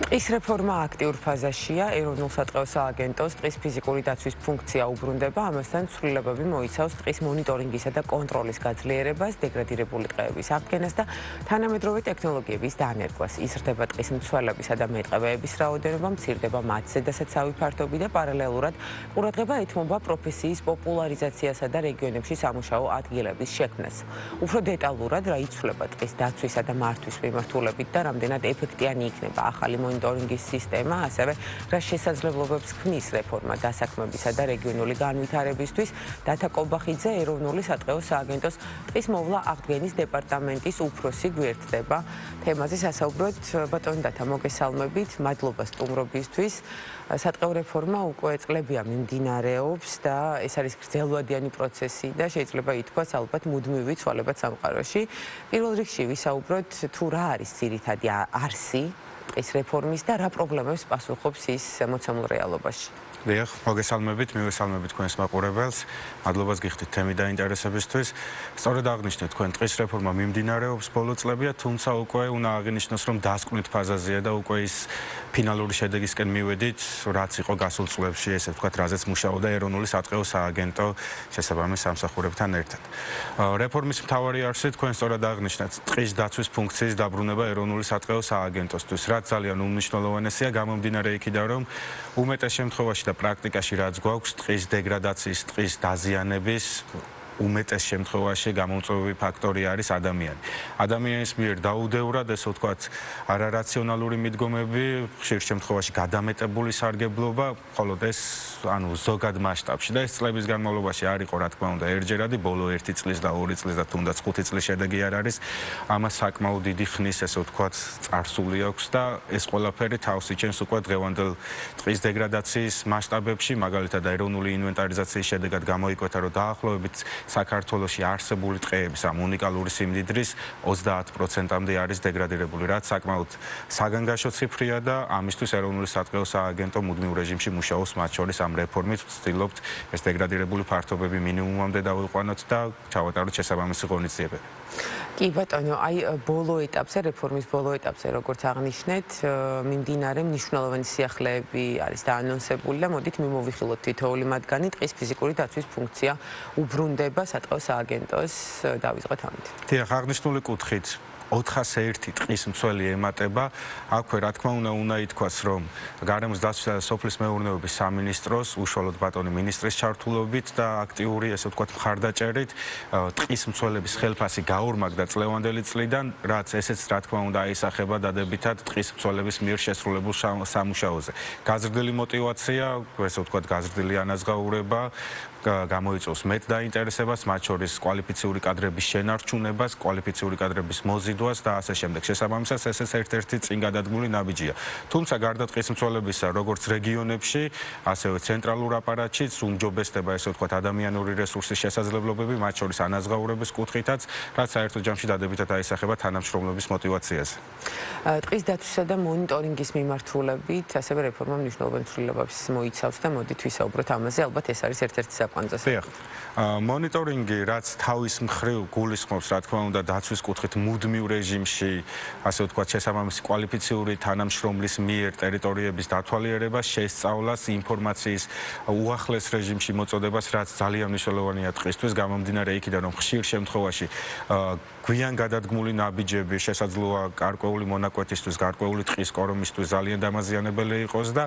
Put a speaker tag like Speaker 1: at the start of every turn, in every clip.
Speaker 1: ტყის რეფორმა აქტიურ ფაზაშია. ეროვნულ სატყეო სააგენტოს ტყის ფიზიკური დაცვის ფუნქცია უბრუნდება, ამასთან ცვლილებები მოიცავს ტყის მონიტორინგისა და კონტროლის გაძლიერებას, დეგრადირებული ტყეების აღდგენას და თანამედროვე ტექნოლოგიების დანერგვას. იზრდება ტყის მცველებისა და მეტყევეების რაოდენობა, მცირდება მათზე დასაცავი ფართობი და პარალელურად ყურადღება ეთმობა პროფესიის პოპულარიზაციასა და რეგიონებში სამუშაო ადგილების შექმნას. უფრო დეტალურად რა იცვლება ტყის დაცვისა და მართვის მიმართულებით და რამდენად ეფექტიანი იქნება ახალი მონიტორინგის სისტემა, ასევე რა შესაძლებლობებს ქმნის რეფორმა დასაქმებისა და რეგიონული განვითარებისთვის. დათა კობახიძე, ეროვნული სატყეო სააგენტოს ტყის მოვლა აღდგენის დეპარტამენტის უფროსი გვერდდება. თემაზე სასაუბროთ ბატონო დათა, მოგესალმებით, მადლობა სტუმრობისთვის. სატყეო რეფორმა უკვე წლებია მიმდინარეობს და ეს არის გრძელვადიანი პროცესი და შეიძლება ითქვას ალბათ მუდმივი ცვალებაც სამყაროში. პირველ რიგში ვისაუბროთ თუ რა არის ძირითადი არსი ტყის რეფორმის და რა პრობლემებს პასუხობს ის მოცემულ რეალობაში.
Speaker 2: დიახ, მოგესალმებით, მივესალმებით თქვენს მაყურებელს. მადლობას გიხდით თემი დაინტერესებისთვის. სწორედ აღნიშნეთ, თქვენ ტყის რეფორმა მიმდინარეობს ბოლო წლებია, თუმცა უკვე უნდა აღინიშნოს, რომ დასკვნით ფაზაზეა და უკვე ის ფინალური შედეგისკენ მივედით, რაც იყო გასულ წლებში, ესე ვთქვათ, რაზეც მუშაობდა ეროვნული სატყეო სააგენტო შესაბამის სამსახურებთან ერთად. რეფორმის მთავარი არსი თქვენ სწორად აღნიშნეთ, ტყის დაცვის ფუნქციის დაბრუნება ეროვნული სატყეო სააგენტოსთვის, რაც ძალიან უმნიშვნელოვანესია, გამომდინარე იქიდან, რომ უმეტეს შემთხვევაში და პრაქტიკაში რაც გვაქვს ტყის დეგრადაციის, ტყის დაზიანების უმეტეს შემთხვევაში გამომწვევი ფაქტორი არის ადამიანი. ადამიანის მიერ დაუდევრად, ესე ვთქვათ, არარაციონალური მიდგომები, ხშირ შემთხვევაში გადამეტებული სარგებლობა, მხოლოდ ეს ზოგად მასშტაბში და ეს წლების განმავლობაში არ იყო, რა თქმა უნდა, ერთჯერადი, ბოლო 1 წლის და 2 წლის და თუნდაც 5 წლის შედეგი არ არის. ამას საკმაოდ დიდი ხნის, ესე ვთქვათ, წარსული აქვს და ეს ყველაფერი თავს იჩენს უკვე დღევანდელ ტყის დეგრადაციის მასშტაბებში, მაგალითად ეროვნული ინვენტარიზაციის შედეგად გამოიკვეთა, რომ დაახლოებით საქართველოში არსებული ტყეების ამ უნიკალური სიმდიდრის 30%-მდე არის დეგრადირებული, რაც საკმაოდ საგანგაშო ციფრია და ამისთვის ეროვნული სატყეო სააგენტო მუდმივ რეჟიმში მუშაობს, მათ შორის ამ რეფორმით ვცდილობთ ეს დეგრადირებული ფართობები მინიმუმამდე დავიყვანოთ და ჩავატაროთ შესაბამისი ღონისძიებები.
Speaker 1: კი ბატონო, აი ბოლო ეტაპზე, რეფორმის ბოლო ეტაპზე, როგორც აღნიშნეთ, მიმდინარე მნიშვნელოვანი სიახლეები არის დაანონსებული და მოდით მიმოვიხილოთ თითოეული მათგანი. ტყის ფიზიკური დაცვის ფუნქცია უბრუნდება სატყეო სააგენტოს, დავიწყოთ ამით.
Speaker 2: დიახ, აღნიშნული კუთხით 401 ტყის მცველი ემატება. აქვე, რა თქმა უნდა ითქვას, რომ გარემოს დაცვისა და სოფლის მეურნეობის სამინისტროს უშუალოდ ბატონი მინისტრის ჩართულობით და აქტიური, ესე ვთქვათ, მხარდაჭერით ტყის მცველების ხელფასი გაორმაგდა წლევანდელი წლიდან, რაც ესეც, რა თქმა უნდა, აისახება დადებითად ტყის მცველების მიერ შესრულებულ სამუშაოზე. გაზრდილი мотиваცია, ესე ვთქვათ, გაზრდილი ანაზღაურება გამოიწვევს მეტ დაინტერესებას, მათ შორის კვალიფიციური კადრების შენარჩუნებას, კვალიფიციური კადრების მოზიდვას და ასე შემდეგ. შესაბამისად, ეს ერთ-ერთი წინ გადადგმული ნაბიჯია. თუმცა გარდა ტყის მცველებისა, როგორც რეგიონებში, ასევე ცენტრალურ აპარატშიც უმჯობესდება, ესე ვთქვათ, ადამიანური რესურსის შესაძლებლობები, მათ შორის ანაზღაურების კუთხითაც, რაც საერთო ჯამში დადებითად აისახება თანამშრომლობის мотиваციაზე.
Speaker 1: ტყის დაცვისა და მონიტორინგის მიმართულებით, ასევე რეფორმა მნიშვნელოვან ცვლილებებს მოიცავს და მოდით ვისაუბროთ ამაზე, ალბათ ეს არის ერთ-ერთი
Speaker 2: დიახ, მონიტორინგი, რაც თავის მხრივ გულისხმობს, რა თქმა უნდა, დაცვის კუთხით მუდმივ რეჟიმში, ასე ვთქვათ, შესაბამისი კვალიფიციური თანამშრომლის მიერ ტერიტორიების დათვალიერებას, შესწავლას, ინფორმაციის უახლეს რეჟიმში მოწოდებას, რაც ძალიან მნიშვნელოვანია ტყისთვის, გამომდინარე იქიდან, რომ ხშირ შემთხვევაში გვიან გადადგმული ნაბიჯები შესაძლოა გარკვეული მონაკვეთისთვის, გარკვეული ტყის კორომისთვის ძალიან დამაზიანებელი იყოს და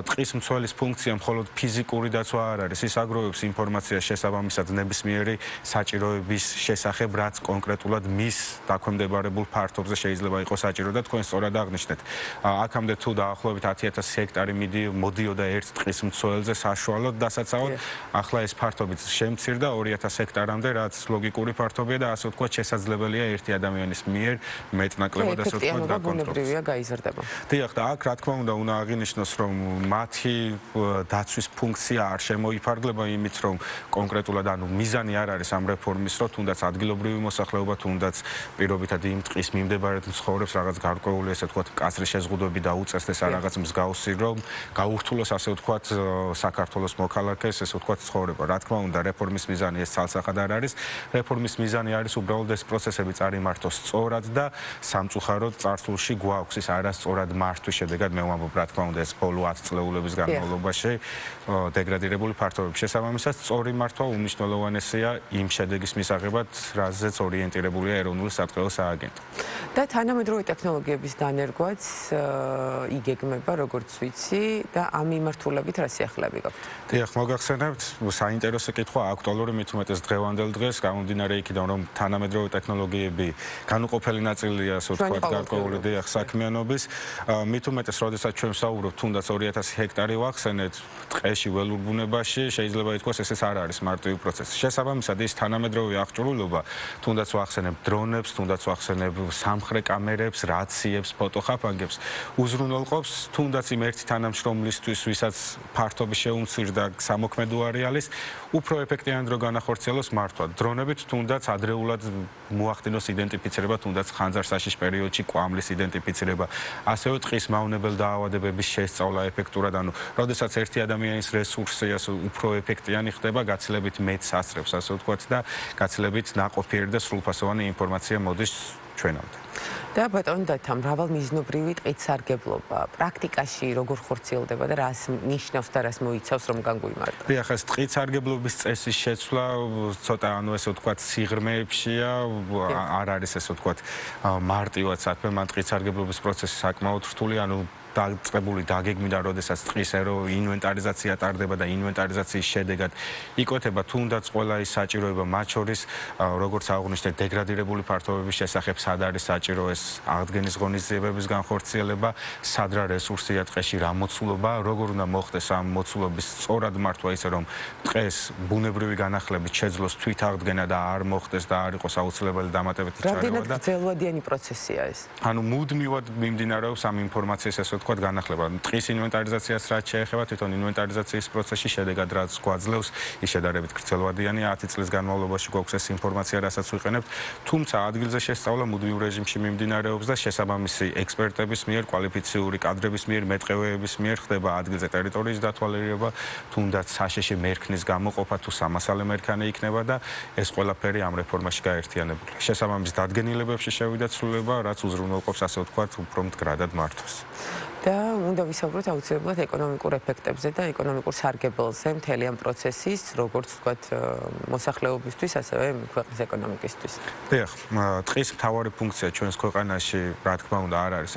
Speaker 2: ტყის მცველის ფუნქცია მხოლოდ ფიზიკური დაცვა არ არის, ის აგროვებს ინფორმაციას შესაბამისად ნებისმიერი საჭიროების შესახებ, რაც კონკრეტულად მის დაქვემდებარებულ ფართობზე შეიძლება იყოს საჭირო და თქვენ სწორად აღნიშნეთ. აქამდე თუ დაახლოებით 10,000 ჰექტარი მოდიოდა ერთ ტყის მცველზე საშუალოდ დასაცავად, ახლა ეს ფართობი შემცირდა 2,000 ჰექტარამდე, რაც ლოგიკური ფართობია და ასე ვთქვათ, შესაძლებელია ერთი ადამიანის მიერ მეტნაკლებად, ასე ვთქვათ,
Speaker 1: გაკონტროლება გაიზრდება.
Speaker 2: დიახ, და აქ რა თქმა უნდა აღინიშნოს, რომ მათი დაცვის ფუნქცია არ შემოიფარგლება იმით, რომ კონკრეტულად მიზანი არ არის ამ რეფორმის, რომ თუნდაც ადგილობრივი მოსახლეობა, თუნდაც პირობით მაგალითად იმ ტყის მიმდებარედ მცხოვრებს რაღაც გარკვეული ესე ვთქვათ კაცრი შეზღუდვები დაუწესთ ეს რაღაც მსგავსი რომ გაურთულოს ასე ვთქვათ საქართველოს მოქალაქეს ესე ვთქვათ ცხოვრება. რა თქმა უნდა რეფორმის მიზანი ეს ცალსახად არ არის. რეფორმის მიზანი არის უბრალოდ ეს პროცესები წარიმართოს სწორად და სამწუხაროდ წარსულში გვაქვს ის არასწორად მართვის შედეგად მე ვამბობ რა თქმა უნდა ეს ბოლო 10 წლეულების განმავლობაში დეგრადირებული ფართობების შესაბამისად სწორი მართვა უმნიშვნელოვანესია იმ შედეგის მისაღებად რაზეც ორიენტირებულია ეროვნული სატყეო სააგენტო.
Speaker 1: და თანამედროვე ტექნოლოგიების დანერგვაც იგეგმება როგორც ვიცი და ამ მიმართულებით რა სიახლეები გაქვთ?
Speaker 2: დიახ, მოგახსენებთ, საინტერესო კითხვა აქტუალური მით უმეტეს დღევანდელ დღეს გამომდინარე იქიდან რომ თანამედროვე ტექნოლოგიები განუყოფელი ნაწილია ასე ვთქვათ გარკვეული დიახ საქმიანობის მით უმეტეს როდესაც ჩვენ ვსაუბრობთ თუნდაც 2000 ჰექტარი ვახსენეთ ტყეში ველურ ბუნებაში შეიძლება ითქვას ეს არ არის მარტივი პროცესი. შესაბამისად ის თანამედროვე აღჭურვილობა თუნდაც ვახსენებ დრონებს, თუნდაც ვახსენებ სამხრე კამერებს, რაციებს, ფოტოხაფანგებს უზრუნველყოფს თუნდაც იმ ერთი თანამშრომლისთვის, ვისაც ფართობი შეუმცირდა სამოქმედო არეალის, უფრო ეფექტიანად რო განახორციელოს მართვა. დრონებით თუნდაც ადრეულად მოახდინოს იდენტიფიცირება, თუნდაც ხანძარსაშიშ პერიოდში კვამლის იდენტიფიცირება, ასევე ტყის მავნებელ დაავადებების შესწავლა ეფექტურად, ანუ როდესაც ერთი ადამიანის რესურსი ასე უფრო ეფექტიანი ხდება, გაცილებით მეტს ასრებს, ასე ვთქვათ და გაცილებით ნაყოფიერი და სრულფასოვანი ინფორმაცია მოდის ჩვენამდე.
Speaker 1: და ბატონო დათა მრავალმიზნობრივი ტყით სარგებლობა პრაქტიკაში როგორ ხორციელდება და რას ნიშნავს და რას მოიცავს რომ განგვიმარტო?
Speaker 2: დიახ, ეს ტყით სარგებლობის წესის შეცვლა ცოტა ანუ ესე ვთქვათ სიღრმეებშია, არ არის ესე ვთქვათ მარტივად საქმე, მან ტყით სარგებლობის პროცესი საკმაოდ რთული, ანუ დაწყებული დაგეგმიდან, როდესაც ტყის ინვენტარიზაცია ტარდება და ინვენტარიზაციის შედეგად იკვეთება თუნდაც ყველა ის საჭიროება, მათ შორის როგორც აღნიშნეთ, დეგრადირებული ფართობების შესახებ სად არის საჭირო ეს აღდგენის ღონისძიებების განხორციელება, სად რა რესურსია ტყეში, რა მოცულობა, როგორ უნდა მოხდეს ამ მოცულობის სწორად მართვა ისე რომ ტყეს ბუნებრივი განახლებით შეძლოს თვითაღდგენა და არ მოხდეს და არ იყოს აუცილებელი დამატებითი ჩარევა და
Speaker 1: რამდენად გრძელვადიანი პროცესია ეს?
Speaker 2: ანუ მუდმივად მიმდინარეობს ამ ინფორმაციის ესე ვთქვათ განახლება. ტყის ინვენტარიზაციას რაც შეეხება თვითონ ინვენტარიზაციის პროცესში შედეგად რაც გვაძლევს ის შედარებით გრძელვადიანია 10 წლის განმავლობაში გვაქვს ეს ინფორმაცია რასაც ვიყენებთ, თუმცა ადგილზე შესწავლა მუდმივ რეჟიმში მიმდინარეობს და შესაბამისი ექსპერტების მიერ, კვალიფიციური კადრების მიერ, მეტყევეების მიერ ხდება ადგილზე ტერიტორიის დათვალიერება, თუნდაც საშიში მერქნის გამოყოფა თუ სამასალე მერქანი იქნება და ეს ყველაფერი ამ რეფორმაში გაერთიანებულია. შესაბამის დადგენილებებში შევიდა ცვლილება, რაც უზრუნველყოფს ასე ვთქვათ უფრო მდგრადად მართვას.
Speaker 1: და უნდა ვისაუბროთ აუცილებლად ეკონომიკურ ეფექტებზე და ეკონომიკურ სარგებელზე მთელი ამ პროცესის, როგორც ვთქვათ, მოსახლეობისთვის, ასევე ქვეყნის ეკონომიკისთვის.
Speaker 2: დიახ, ტყის მთავარი ფუნქცია ჩვენს ქვეყანაში, რა თქმა უნდა, არ არის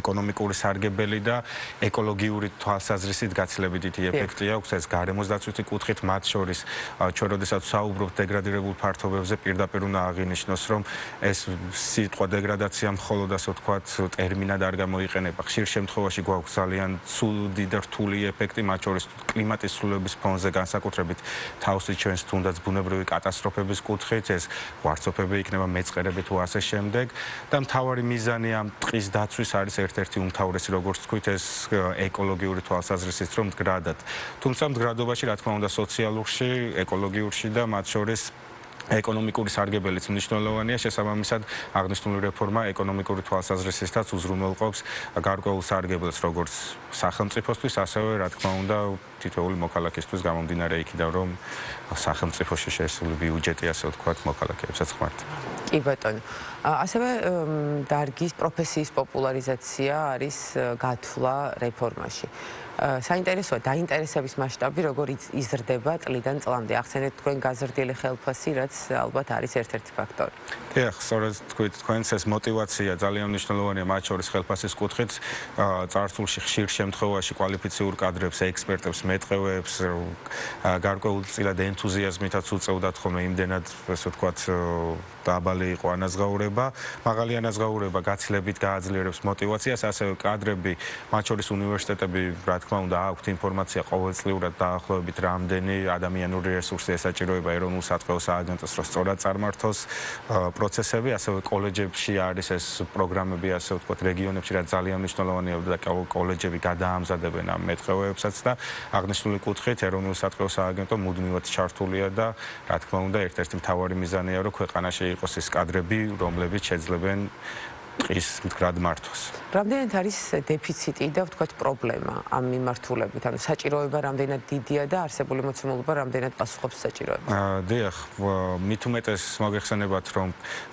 Speaker 2: ეკონომიკური სარგებელი და ეკოლოგიური თვალსაზრისით გაცილებით დიდი ეფექტი აქვს ეს გარემოსდაცვითი კუთხით, მათ შორის ჩვენ როდესაც ვსაუბრობთ დეგრადირებულ ფართობებზე, პირდაპირ უნდა აღინიშნოს, რომ ეს სიტყვა დეგრადაცია მხოლოდ ასე ვთქვათ ტერმინად არ გამოიყენება. ხშირ შემთხვევაში გვაქვს ძალიან ცუდი და რთული ეფექტი, მათ შორის კლიმატის ცვლილებების ფონზე განსაკუთრებით თავსით ჩვენს თუნდაც ბუნებრივი კატასტროფების კუთხით, ეს ვარცოფები იქნება, მეწყერები თუ ასე შემდეგ და მთავარი მიზანი ამ ტყის დაცვის არის ერთ-ერთი უმთავრესი, როგორც თქვით, ეს ეკოლოგიური თვალსაზრისით რომ მდგრადად. თუმცა მდგრადობაში, რა თქმა უნდა, სოციალურში, ეკოლოგიურში და მათ შორის ეკონომიკური სარგებელიც მნიშვნელოვანია, შესაბამისად აღნიშნული რეფორმა ეკონომიკური თვალსაზრისითაც უზრუნველყოფს გარკვეულ სარგებელს როგორც სახელმწიფოსთვის, ასევე რა თქმა უნდა თითოეული მოქალაქისთვის გამომდინარე იქიდან, რომ სახელმწიფოში შესული ბიუჯეტი ასე ვთქვათ მოქალაქეებსაც ხმარდება.
Speaker 1: კი ბატონო. ასევე დარგის პროფესიის პოპულარიზაცია არის გათვლა რეფორმაში. საინტერესოა დაინტერესების მასშტაბი როგორ იზრდება წლიდან წლამდე. ახსენეთ თქვენ გაზრდილი ხელფასი, რაც ალბათ არის ერთ-ერთი ფაქტორი.
Speaker 2: დიახ, სწორედ თქვით, თქვენს ეს мотиваცია ძალიან მნიშვნელოვანია მათ შორის ხელფასის კუთხით. წარსულში ხშირ შემთხვევაში კვალიფიციურ კადრებს, ექსპერტებს, მეტყევეებს გარკვეულწილად ენთუზიაზმითაც უწევდათ ხოლმე იმდენად, ასე ვთქვათ, დაბალი იყო ანაზღაურება, მაღალი ანაზღაურება გაცილებით გააძლიერებს мотиваციას, ასევე კადრები, მათ შორის უნივერსიტეტები, რა თქმა უნდა, აქვთ ინფორმაცია ყოველწლიურად დაახლოებით რამდენი ადამიანური რესურსი ესაჭიროება ეროვნულ სატყეო სააგენტოს, რომ სწორად წარმართოს პროცესები, ასევე კოლეჯებში არის ეს პროგრამები, ასე ვთქვათ, რეგიონებში, რაც ძალიან მნიშვნელოვანია და კოლეჯები გადაამზადებენ ამ მეტყევეებსაც და აღნიშნული კუთხით ეროვნულ სატყეო სააგენტო მუდმივად ჩართულია და რა თქმა უნდა, ერთ-ერთი მთავარი მიზანია, რომ ქვეყანაში იყოს ის კადრები, რომლებიც შეძლებენ ტყის მდგრად მართვას.
Speaker 1: რამდენად არის დეფიციტი და ვთქვათ პრობლემა ამ მიმართულებით? ანუ საჭიროება რამდენად დიდია და არსებული მოცემულობა რამდენად პასუხობს საჭიროებას?
Speaker 2: დიახ, მით უმეტეს მოგეხსენებათ, რომ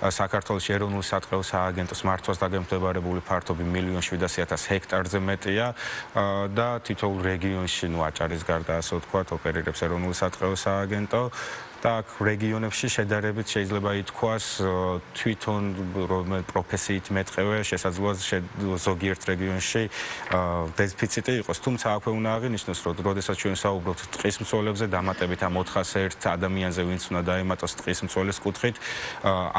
Speaker 2: საქართველოს ეროვნული სატყეო სააგენტოს მართვას დაგემდებარებული ფართობი 1,700,000 ჰექტარზე მეტია და თითოეულ რეგიონში, აჭარის გარდა ასე ვთქვათ, ოპერირებს ეროვნული სატყეო სააგენტო. და რეგიონებში შედარებით შეიძლება ითქვას თვითონ პროფესიით მეტყევე შესაძლოა ზოგიერთ რეგიონში დეფიციტი იყოს. თუმცა აქვე უნდა აღინიშნოს, რომ როდესაც ჩვენ საუბრობთ ტყის მცველებზე, დამატებით ამ 401 ადამიანზე, ვინც უნდა დაემატოს ტყის მცველის კუთხით,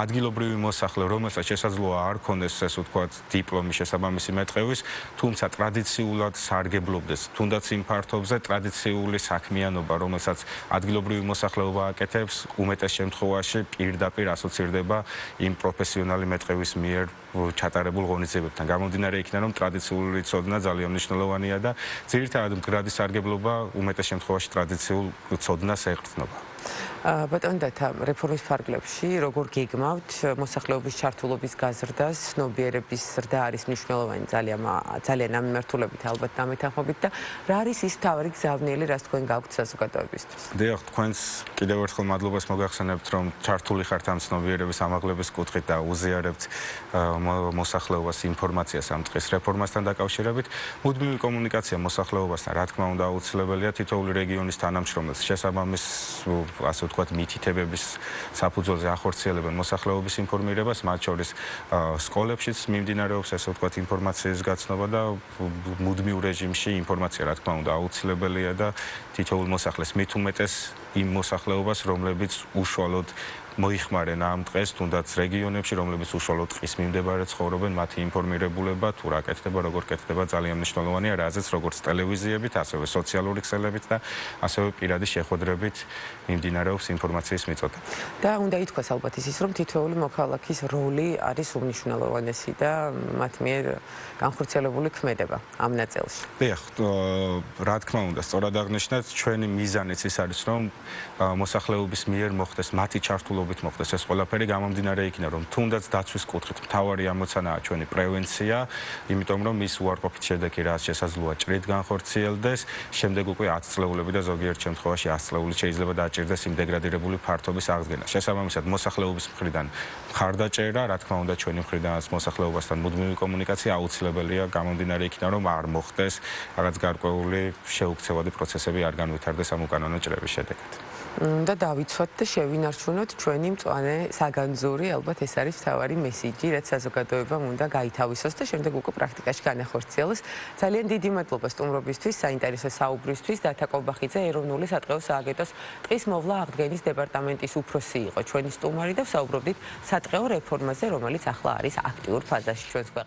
Speaker 2: ადგილობრივი მოსახლე, რომელსაც შესაძლოა არ ქონდეს, ესე ვთქვათ, დიპლომი შესაბამისი მეტყევის, თუმცა ტრადიციულად სარგებლობდეს, თუნდაც იმ ფართობზე ტრადიციული საქმიანობა, რომელსაც ადგილობრივი მოსახლეობა აკეთებს, უმეტეს შემთხვევაში პირდაპირ ასოცირდება იმ პროფესიონალი მეტყევის მიერ ჩატარებულ ღონისძიებებთან. გამომდინარე იქიდან, რომ ტრადიციული ცოდნა ძალიან მნიშვნელოვანია და ძირითადად მდგრადი სარგებლობა უმეტეს შემთხვევაში ტრადიციულ ცოდნას ეყრდნობა.
Speaker 1: ბატონ დათა, რეფორმის ფარგლებში როგორ გეგმავთ მოსახლეობის ჩართულობის გაზრდას, ცნობიერების ზრდა არის მნიშვნელოვანი ძალიან ამ მიმართულებით ალბათ დამეთანხმებით და რა არის ის მთავარი გზავნილი, რაც თქვენ გაქვთ საზოგადოებისთვის?
Speaker 2: დიახ, თქვენს კიდევ ერთხელ მადლობას მოგახსენებთ, რომ ჩართული ხართ ამ ცნობიერების ამაღლების კუთხით და უზიარებთ მოსახლეობას ინფორმაციას ამ ტყის რეფორმასთან დაკავშირებით. მუდმივი კომუნიკაცია მოსახლეობასთან, რა თქმა უნდა, აუცილებელია თითოეული რეგიონის თანამშრომელს შესაბამის ასე ვთქვათ, მითითებების საფუძველზე ახორციელებენ მოსახლეობის ინფორმირებას, მათ შორის სკოლებშიც მიმდინარეობს, ასე ვთქვათ, ინფორმაციის გაცნობა და მუდმივ რეჟიმში ინფორმაცია, რა თქმა უნდა, აუცილებელია და თითოეულ მოსახლეს მით უმეტეს იმ მოსახლეობას, რომლებიც უშუალოდ მოიხმარენ ამ დღეს, თუნდაც რეგიონებში, რომლებიც უშუალოდ ტყის მიმდებარე ცხოვრობენ, მათი ინფორმირებულება თუ რა კეთდება, როგორ კეთდება, ძალიან მნიშვნელოვანია, რაზეც როგორც ტელევიზიებით, ასევე სოციალური ქსელებით და ასევე პირადი შეხვედრებით მიმდინარეობს ინფორმაციის მიწოდება.
Speaker 1: და უნდა ითქვას ალბათ ისიც, რომ თითოეული მოქალაქის როლი არის უმნიშვნელოვანესი და მათ მიერ განხორციელებული ქმედება ამ ნაწილში.
Speaker 2: დიახ, რა თქმა უნდა, სწორად აღნიშნეთ, ჩვენი მიზანიც ის არის, რომ მოსახლეობის მიერ მოხდეს მათი ჩართულობით მოხდეს ეს ყველაფერი, გამომდინარე იქიდან, რომ თუნდაც დაცვის კუთხით მთავარი ამოცანაა ჩვენი პრევენცია, იმიტომ რომ ის უარყოფით შედეგი რაც შესაძლოა ჭრით განხორციელდეს, შემდეგ უკვე 10 წლეულები და ზოგიერთ შემთხვევაში 100 წლეული შეიძლება დააჭირდეს იმ დეგრადირებული ფართობის აღდგენა. შესაბამისად, მოსახლეობის მხრიდან მხარდაჭერა, რა თქმა უნდა, ჩვენი მხრიდანაც მოსახლეობასთან მუდმივი კომუნიკაცია აუცილებელია, გამომდინარე იქიდან, რომ არ მოხდეს რაღაც გარკვეული შეუქცევადი პროცესები არ განვითარდეს ამ უკანონო ჭრების შედეგად.
Speaker 1: და დავიცვათ და შევინარჩუნოთ ჩვენი მწვანე საგანძური, ალბათ ეს არის მთავარი მესიჯი, რაც საზოგადოებამ უნდა გაითავისოს და შემდეგ უკვე პრაქტიკაში განახორციელოს. ძალიან დიდი მადლობა სტუმრობისთვის, საინტერესო საუბრისთვის. დათა კობახიძე, ეროვნული სატყეო სააგენტოს ტყის მოვლა აღდგენის დეპარტამენტის უფროსი იყო ჩვენი სტუმარი და ვსაუბრობდით სატყეო რეფორმაზე, რომელიც ახლა არის აქტიურ ფაზაში ჩვენს ქვეყანაში.